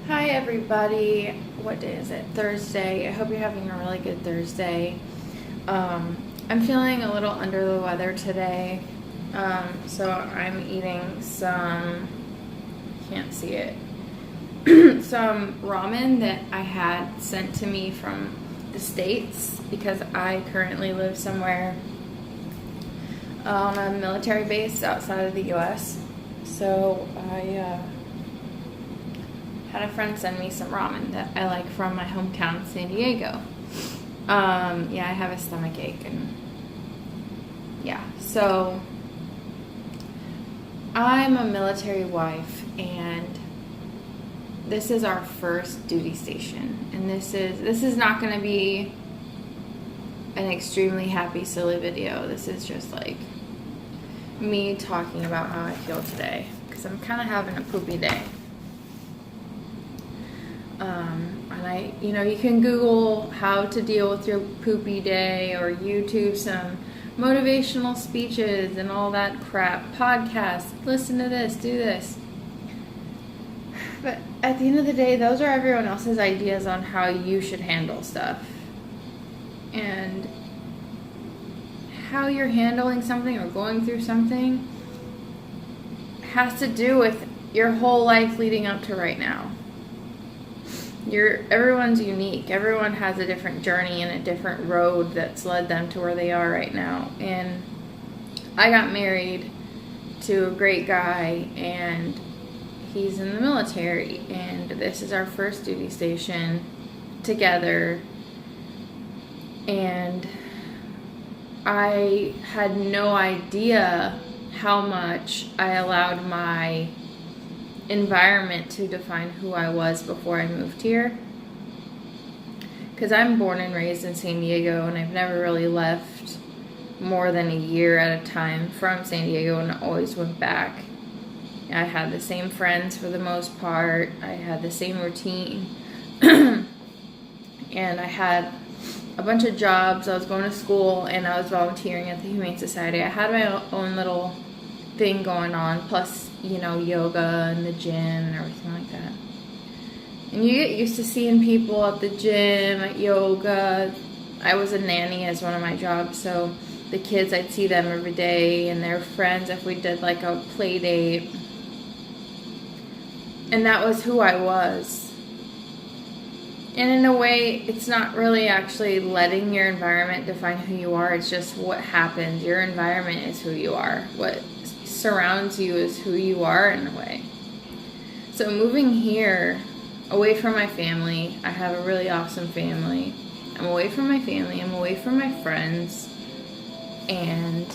Hi everybody. What day is it? Thursday. I hope you're having a really good Thursday. I'm feeling a little under the weather today. So I'm eating some, can't see it, some ramen that I had sent to me from the States because I currently live somewhere on a military base outside of the US. So I had a friend send me some ramen that I like from my hometown, San Diego. I have a stomach ache and so I'm a military wife and this is our first duty station, and this is not going to be an extremely happy, silly video. This is just like me talking about how I feel today because I'm kind of having a poopy day. And you can Google how to deal with your poopy day or YouTube some motivational speeches and all that crap. Podcasts, listen to this, do this. But at the end of the day, those are everyone else's ideas on how you should handle stuff. And how you're handling something or going through something has to do with your whole life leading up to right now. Everyone's unique. Everyone has a different journey and a different road that's led them to where they are right now. And I got married to a great guy, and he's in the military, and this is our first duty station together. And I had no idea how much I allowed my environment to define who I was before I moved here, because I'm born and raised in San Diego, and I've never really left more than a year at a time from San Diego, and I always went back. I had the same friends for the most part. I had the same routine and I had a bunch of jobs. I was going to school and I was volunteering at the Humane Society. I had my own little thing going on, plus yoga and the gym and everything like that. And you get used to seeing people at the gym, at yoga. I was a nanny as one of my jobs, so the kids, I'd see them every day and their friends if we did like a play date. And that was who I was. And in a way, it's not really actually letting your environment define who you are. It's just what happens. Your environment is who you are. What surrounds you is who you are in a way. So moving here, away from my family, I have a really awesome family. I'm away from my family, I'm away from my friends, and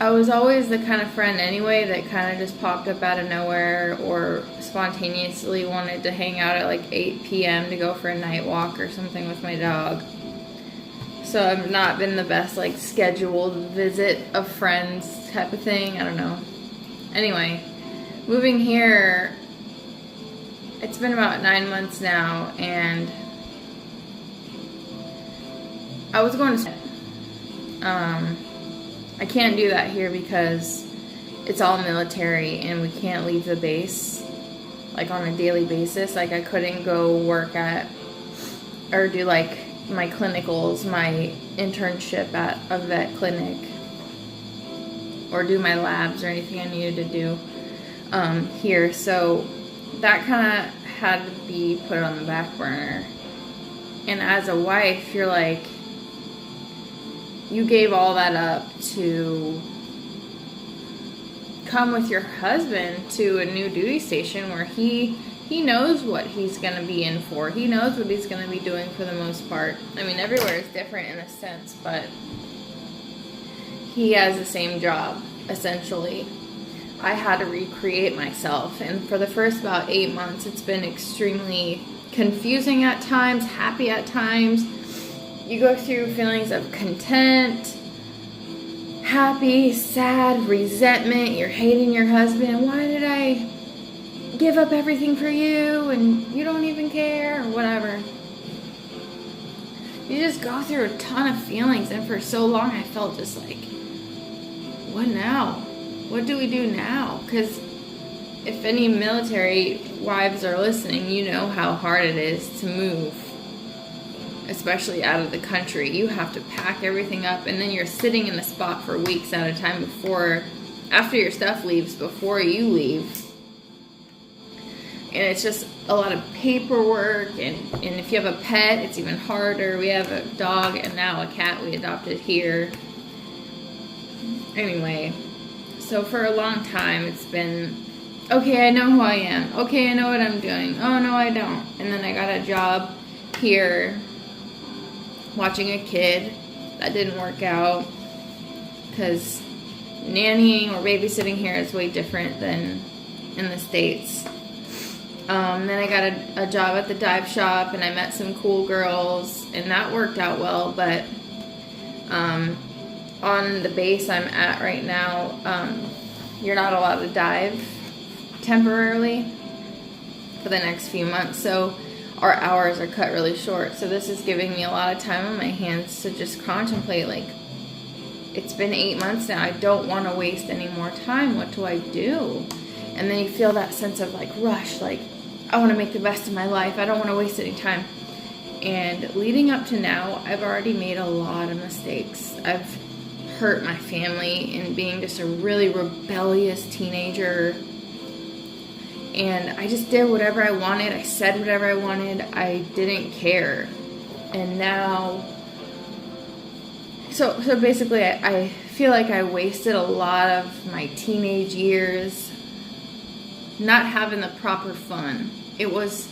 I was always the kind of friend anyway that kind of just popped up out of nowhere or spontaneously wanted to hang out at like 8 p.m. to go for a night walk or something with my dog. So I've not been the best like scheduled visit of friends type of thing. I don't know. Anyway, moving here, it's been about 9 months now, and I was going to I can't do that here because it's all military and we can't leave the base like on a daily basis. Like I couldn't go work at or do like my clinicals, my internship at a vet clinic, or do my labs or anything I needed to do here. So that kind of had to be put on the back burner. And as a wife, you're like, you gave all that up to come with your husband to a new duty station where he knows what he's going to be in for. He knows what he's going to be doing for the most part. I mean, everywhere is different in a sense, but he has the same job, essentially. I had to recreate myself, and for the first about 8 months, it's been extremely confusing at times, happy at times. You go through feelings of content, happy, sad, resentment. You're hating your husband. Why did I give up everything for you and you don't even care, or whatever. You just go through a ton of feelings, and for so long I felt just like, what now? What do we do now? Because if any military wives are listening, you know how hard it is to move, especially out of the country. You have to pack everything up, and then you're sitting in a spot for weeks at a time after your stuff leaves, before you leave. And it's just a lot of paperwork, and if you have a pet, it's even harder. We have a dog and now a cat we adopted here. Anyway, so for a long time it's been, okay, I know who I am. Okay, I know what I'm doing. Oh, no, I don't. And then I got a job here watching a kid. That didn't work out because nannying or babysitting here is way different than in the States. Then I got a job at the dive shop, and I met some cool girls, and that worked out well. But on the base I'm at right now, you're not allowed to dive temporarily for the next few months. So our hours are cut really short. So this is giving me a lot of time on my hands to just contemplate, like, it's been 8 months now. I don't want to waste any more time. What do I do? And then you feel that sense of, like, rush, like, I want to make the best of my life. I don't want to waste any time. And leading up to now, I've already made a lot of mistakes. I've hurt my family in being just a really rebellious teenager. And I just did whatever I wanted. I said whatever I wanted. I didn't care. And now, so basically I feel like I wasted a lot of my teenage years not having the proper fun. It was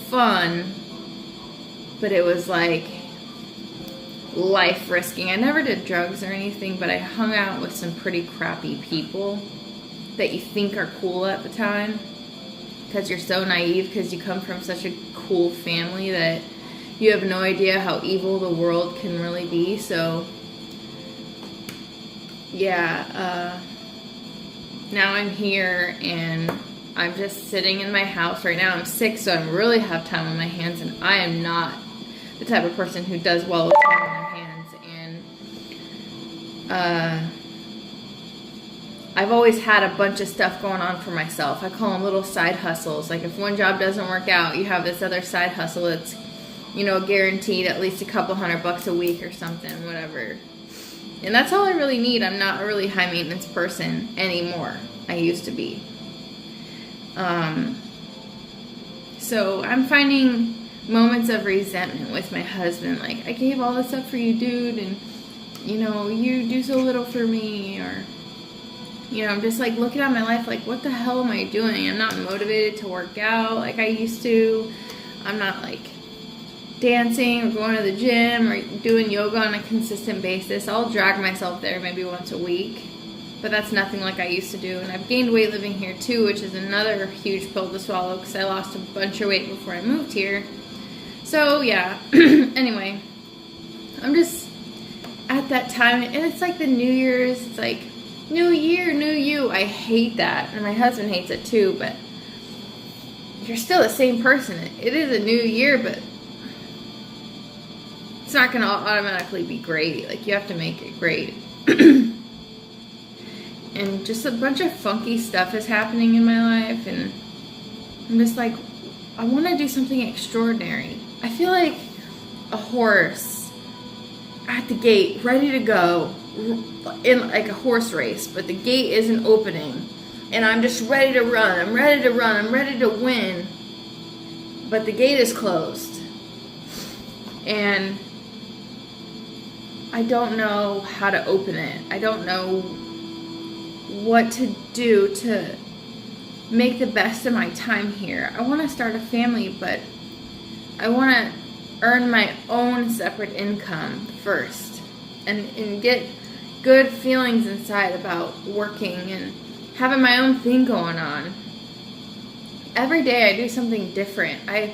fun, but it was like life risking. I never did drugs or anything, but I hung out with some pretty crappy people that you think are cool at the time because you're so naive, because you come from such a cool family that you have no idea how evil the world can really be. So yeah, now I'm here and I'm just sitting in my house right now. I'm sick, so I really have time on my hands, and I am not the type of person who does well with time on their hands. And I've always had a bunch of stuff going on for myself. I call them little side hustles. Like, if one job doesn't work out, you have this other side hustle that's, you know, guaranteed at least a couple $100 a week or something, whatever. And that's all I really need. I'm not a really high maintenance person anymore. I used to be. So I'm finding moments of resentment with my husband. Like, I gave all this up for you, dude, and, you know, you do so little for me. Or, you know, I'm just like looking at my life like, what the hell am I doing? I'm not motivated to work out like I used to. I'm not like dancing or going to the gym or doing yoga on a consistent basis. I'll drag myself there maybe once a week, but that's nothing like I used to do. And I've gained weight living here too, which is another huge pill to swallow because I lost a bunch of weight before I moved here. So yeah, anyway, I'm just at that time, and it's like the New Year's, it's like, new year, new you. I hate that, and my husband hates it too, but you're still the same person. It is a new year, but it's not going to automatically be great. Like, you have to make it great. And just a bunch of funky stuff is happening in my life, and I'm just like, I want to do something extraordinary. I feel like a horse at the gate, ready to go, in like a horse race, but the gate isn't opening, and I'm just ready to run. I'm ready to run. I'm ready to win, but the gate is closed, and I don't know how to open it. I don't know what to do to make the best of my time here. I want to start a family, but I want to earn my own separate income first, and get good feelings inside about working and having my own thing going on. Every day I do something different. I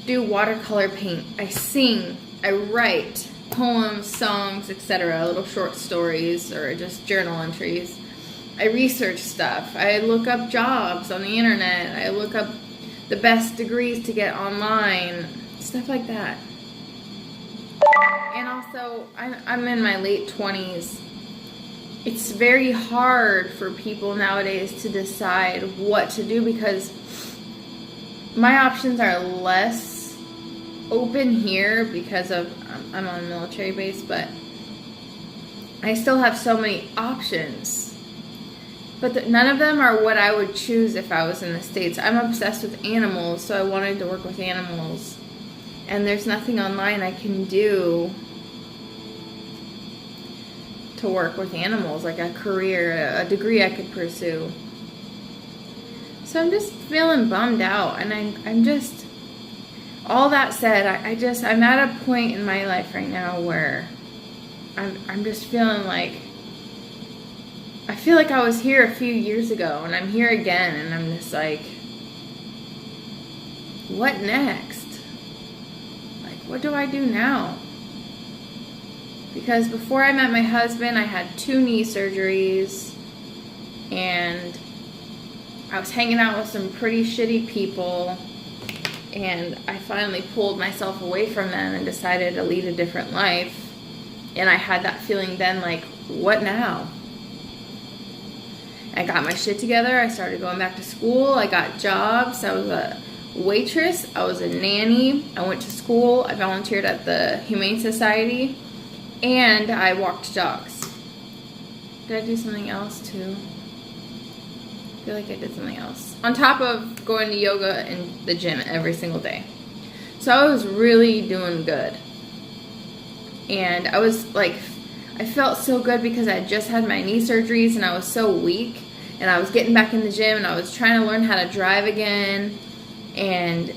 do watercolor paint, I sing, I write poems, songs, etc., little short stories or just journal entries. I research stuff. I look up jobs on the internet. I look up the best degrees to get online, stuff like that. And also, I'm in my late 20s, it's very hard for people nowadays to decide what to do, because my options are less open here because of I'm on a military base, but I still have so many options. But none of them are what I would choose if I was in the States. I'm obsessed with animals, so I wanted to work with animals. And there's nothing online I can do to work with animals, like a career, a degree I could pursue. So I'm just feeling bummed out, and I'm just, all that said, I'm at a point in my life right now where I'm just feeling like, I feel like I was here a few years ago, and I'm here again, and I'm just like, what next? Like, what do I do now? Because before I met my husband, I had 2 knee surgeries, and I was hanging out with some pretty shitty people, and I finally pulled myself away from them and decided to lead a different life. And I had that feeling then, like, what now? I got my shit together. I started going back to school. I got jobs. I was a waitress. I was a nanny. I went to school. I volunteered at the Humane Society. And I walked dogs. Did I do something else too? I feel like I did something else. On top of going to yoga and the gym every single day. So I was really doing good. And I was like, I felt so good because I had just had my knee surgeries and I was so weak. And I was getting back in the gym and I was trying to learn how to drive again. And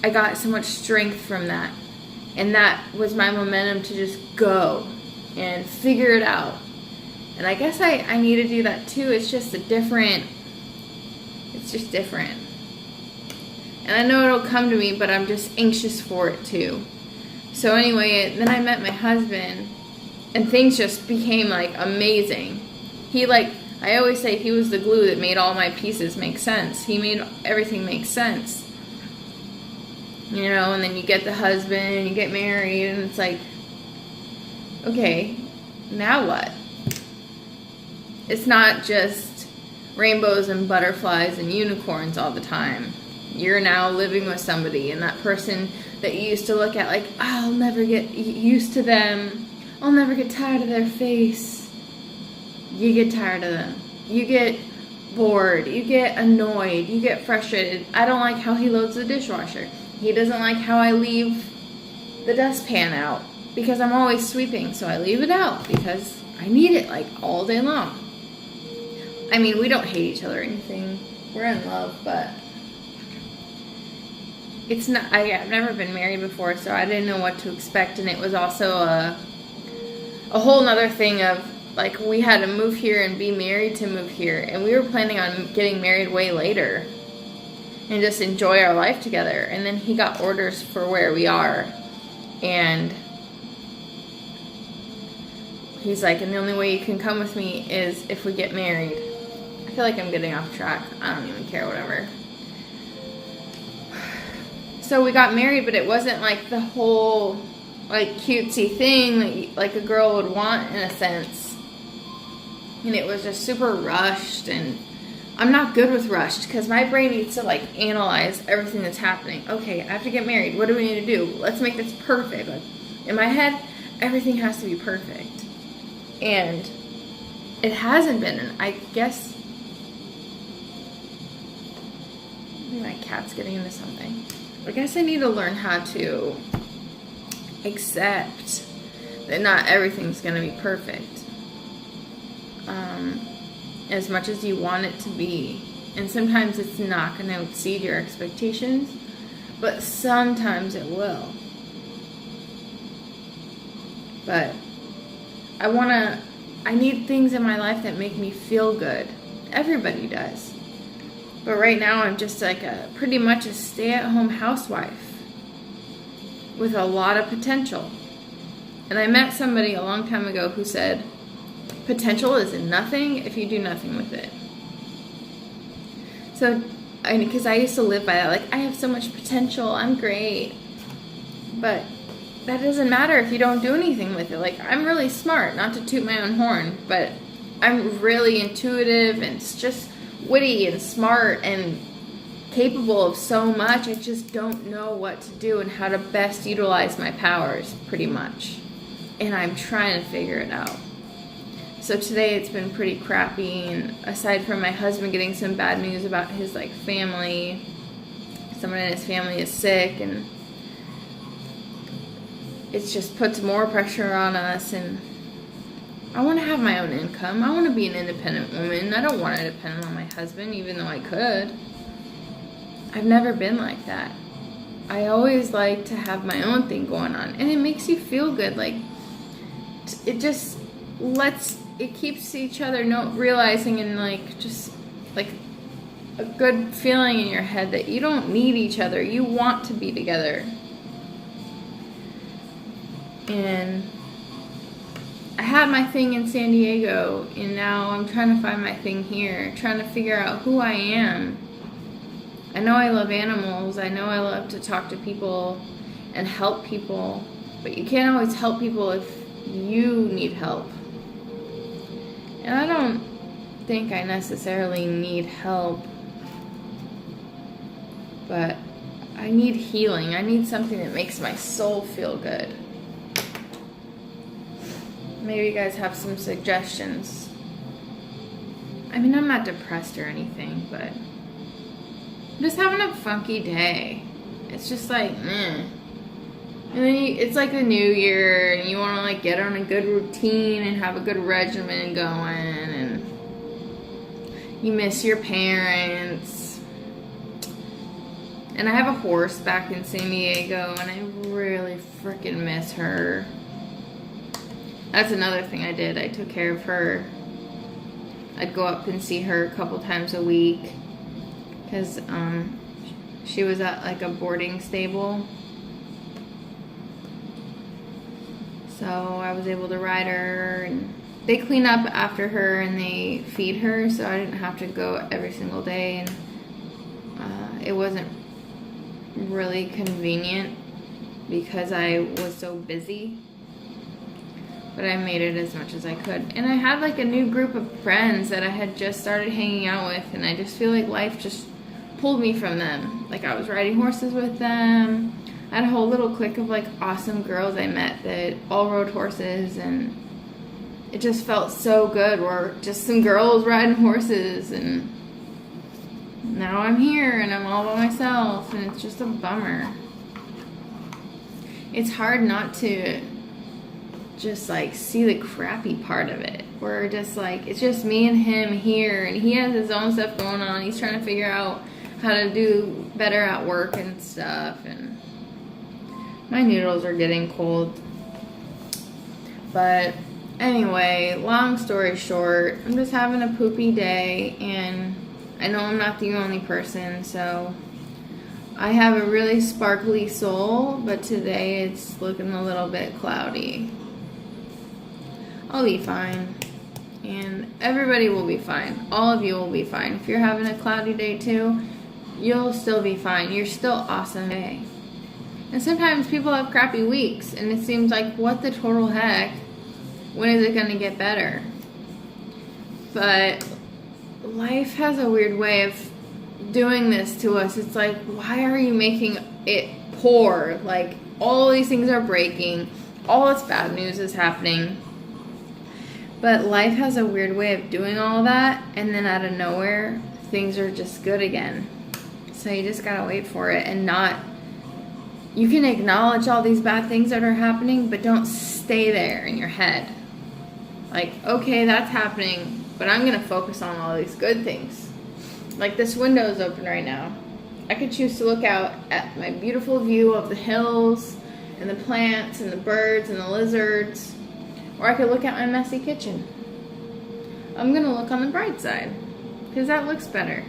I got so much strength from that. And that was my momentum to just go and figure it out. And I guess I need to do that too. It's just different. And I know it'll come to me, but I'm just anxious for it too. So anyway, then I met my husband, and things just became like amazing. I always say he was the glue that made all my pieces make sense. He made everything make sense. You know, and then you get the husband, and you get married, and it's like, okay, now what? It's not just rainbows and butterflies and unicorns all the time. You're now living with somebody, and that person that you used to look at like, oh, I'll never get used to them. I'll never get tired of their face. You get tired of them. You get bored. You get annoyed. You get frustrated. I don't like how he loads the dishwasher. He doesn't like how I leave the dustpan out because I'm always sweeping. So I leave it out because I need it like all day long. I mean, we don't hate each other or anything. We're in love, but it's not, I've never been married before, so I didn't know what to expect. And it was also a whole nother thing of, like, we had to move here and be married to move here. And we were planning on getting married way later and just enjoy our life together. And then he got orders for where we are. And he's like, and the only way you can come with me is if we get married. I feel like I'm getting off track. I don't even care, whatever. So we got married, but it wasn't like the whole like cutesy thing that like a girl would want in a sense. And it was just super rushed, and I'm not good with rushed because my brain needs to like analyze everything that's happening. Okay, I have to get married. What do we need to do? Let's make this perfect. Like, in my head, everything has to be perfect. And it hasn't been, and I guess maybe my cat's getting into something. I guess I need to learn how to accept that not everything's going to be perfect. As much as you want it to be. And sometimes it's not going to exceed your expectations, but sometimes it will. But I need things in my life that make me feel good. Everybody does. But right now I'm just like pretty much a stay-at-home housewife with a lot of potential. And I met somebody a long time ago who said, potential is nothing if you do nothing with it. So, because I used to live by that, like, I have so much potential, I'm great. But that doesn't matter if you don't do anything with it. Like, I'm really smart, not to toot my own horn, but I'm really intuitive and just witty and smart and capable of so much. I just don't know what to do and how to best utilize my powers, pretty much. And I'm trying to figure it out. So today it's been pretty crappy, and aside from my husband getting some bad news about his family, someone in his family is sick, and it just puts more pressure on us. And I want to have my own income. I want to be an independent woman. I don't want to depend on my husband, even though I could. I've never been like that. I always like to have my own thing going on, and it makes you feel good. It just it keeps each other realizing, and just a good feeling in your head that you don't need each other. You want to be together. And I had my thing in San Diego, and now I'm trying to find my thing here, trying to figure out who I am. I know I love animals. I know I love to talk to people and help people, but you can't always help people if you need help. And I don't think I necessarily need help, but I need healing. I need something that makes my soul feel good. Maybe you guys have some suggestions. I mean, I'm not depressed or anything, but I'm just having a funky day. It's just meh. And then it's like the new year, and you want to get on a good routine and have a good regimen going, and you miss your parents. And I have a horse back in San Diego, and I really freaking miss her. That's another thing I did. I took care of her. I'd go up and see her a couple times a week, because she was at a boarding stable. So I was able to ride her, and they clean up after her and they feed her, so I didn't have to go every single day, and it wasn't really convenient because I was so busy, but I made it as much as I could. And I had a new group of friends that I had just started hanging out with, and I just feel like life just pulled me from them. I was riding horses with them. I had a whole little clique of awesome girls I met that all rode horses, and it just felt so good. We're just some girls riding horses, and now I'm here and I'm all by myself, and it's just a bummer. It's hard not to just see the crappy part of it. We're just it's just me and him here, and he has his own stuff going on. He's trying to figure out how to do better at work and stuff, and my noodles are getting cold. But anyway, long story short, I'm just having a poopy day, and I know I'm not the only person. So I have a really sparkly soul, but today it's looking a little bit cloudy. I'll be fine, and everybody will be fine. All of you will be fine. If you're having a cloudy day too, you'll still be fine. You're still awesome today. And sometimes people have crappy weeks, and it seems what the total heck? When is it going to get better? But life has a weird way of doing this to us. It's why are you making it poor? All these things are breaking. All this bad news is happening. But life has a weird way of doing all that, and then out of nowhere, things are just good again. So you just gotta wait for it and not... You can acknowledge all these bad things that are happening, but don't stay there in your head. Okay, that's happening, but I'm gonna focus on all these good things. This window is open right now. I could choose to look out at my beautiful view of the hills and the plants and the birds and the lizards, or I could look at my messy kitchen. I'm gonna look on the bright side, because that looks better.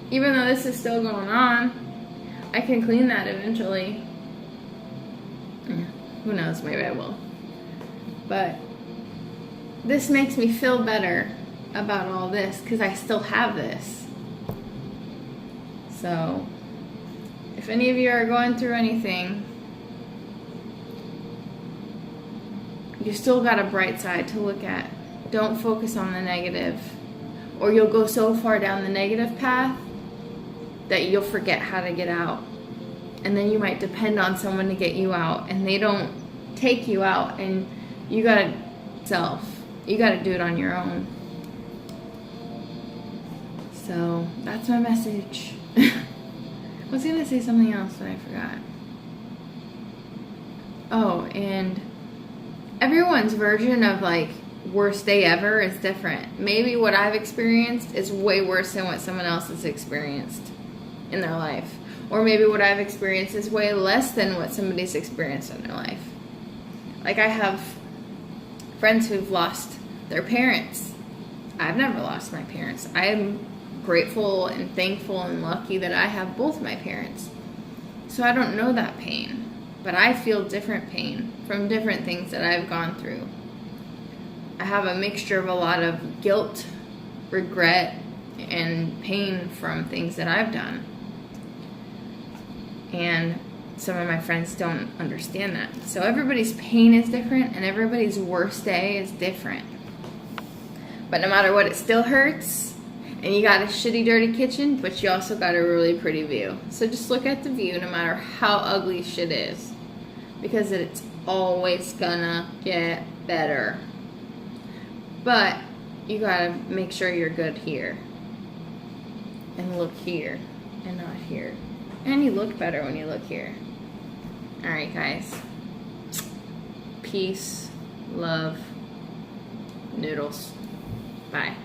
Even though this is still going on, I can clean that eventually. Who knows, maybe I will. But this makes me feel better about all this, because I still have this. So, if any of you are going through anything, you still got a bright side to look at. Don't focus on the negative, or you'll go so far down the negative path that you'll forget how to get out. And then you might depend on someone to get you out, and they don't take you out, and you gotta do it on your own. So that's my message. I was gonna say something else, but I forgot. Oh, and everyone's version of like worst day ever is different. Maybe what I've experienced is way worse than what someone else has experienced in their life. Or maybe what I've experienced is way less than what somebody's experienced in their life. Like I have friends who've lost their parents. I've never lost my parents. I'm grateful and thankful and lucky that I have both my parents. So I don't know that pain. But I feel different pain from different things that I've gone through. I have a mixture of a lot of guilt, regret, and pain from things that I've done. And some of my friends don't understand that. So everybody's pain is different, and everybody's worst day is different. But no matter what, it still hurts. And you got a shitty, dirty kitchen, but you also got a really pretty view. So just look at the view no matter how ugly shit is. Because it's always gonna get better. But you gotta make sure you're good here. And look here. And not here. And you look better when you look here. Alright, guys. Peace, love, noodles. Bye.